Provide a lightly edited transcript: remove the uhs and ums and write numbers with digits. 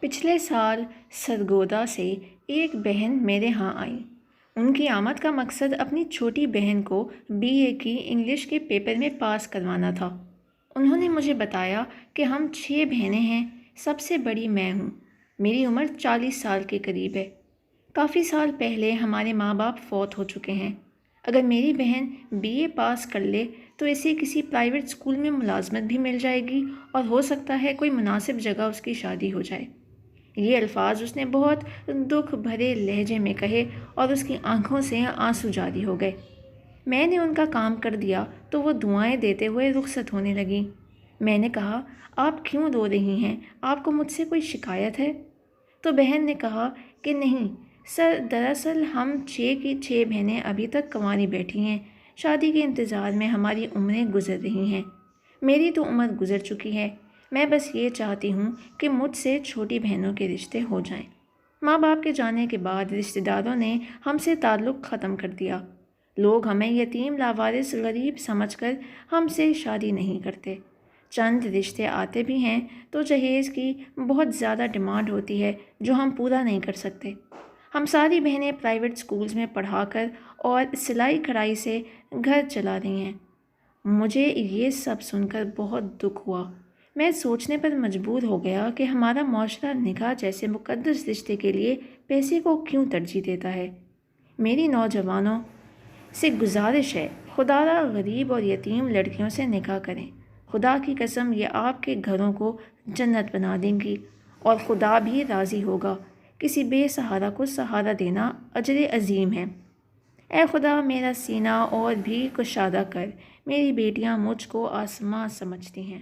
پچھلے سال سرگودا سے ایک بہن میرے ہاں آئی۔ ان کی آمد کا مقصد اپنی چھوٹی بہن کو BA کی انگلش کے پیپر میں پاس کروانا تھا۔ انہوں نے مجھے بتایا کہ ہم 6 بہنیں ہیں، سب سے بڑی میں ہوں۔ میری عمر 40 سال کے قریب ہے۔ کافی سال پہلے ہمارے ماں باپ فوت ہو چکے ہیں۔ اگر میری بہن BA پاس کر لے تو اسے کسی پرائیویٹ اسکول میں ملازمت بھی مل جائے گی اور ہو سکتا ہے کوئی مناسب جگہ اس کی شادی ہو جائے۔ یہ الفاظ اس نے بہت دکھ بھرے لہجے میں کہے اور اس کی آنکھوں سے آنسو جاری ہو گئے۔ میں نے ان کا کام کر دیا تو وہ دعائیں دیتے ہوئے رخصت ہونے لگیں۔ میں نے کہا، آپ کیوں رو رہی ہیں؟ آپ کو مجھ سے کوئی شکایت ہے؟ تو بہن نے کہا کہ نہیں سر، دراصل ہم 6 کی 6 بہنیں ابھی تک کنواری بیٹھی ہیں۔ شادی کے انتظار میں ہماری عمریں گزر رہی ہیں۔ میری تو عمر گزر چکی ہے۔ میں بس یہ چاہتی ہوں کہ مجھ سے چھوٹی بہنوں کے رشتے ہو جائیں۔ ماں باپ کے جانے کے بعد رشتہ داروں نے ہم سے تعلق ختم کر دیا۔ لوگ ہمیں یتیم لاوارث غریب سمجھ کر ہم سے شادی نہیں کرتے۔ چند رشتے آتے بھی ہیں تو جہیز کی بہت زیادہ ڈیمانڈ ہوتی ہے جو ہم پورا نہیں کر سکتے۔ ہم ساری بہنیں پرائیویٹ سکولز میں پڑھا کر اور سلائی کڑھائی سے گھر چلا رہی ہیں۔ مجھے یہ سب سن کر بہت دکھ ہوا۔ میں سوچنے پر مجبور ہو گیا کہ ہمارا معاشرہ نکاح جیسے مقدس رشتے کے لیے پیسے کو کیوں ترجیح دیتا ہے۔ میری نوجوانوں سے گزارش ہے، خدا را غریب اور یتیم لڑکیوں سے نکاح کریں۔ خدا کی قسم یہ آپ کے گھروں کو جنت بنا دیں گی اور خدا بھی راضی ہوگا۔ کسی بے سہارا کو سہارا دینا اجر عظیم ہے۔ اے خدا میرا سینہ اور بھی کشادہ کر، میری بیٹیاں مجھ کو آسماں سمجھتی ہیں۔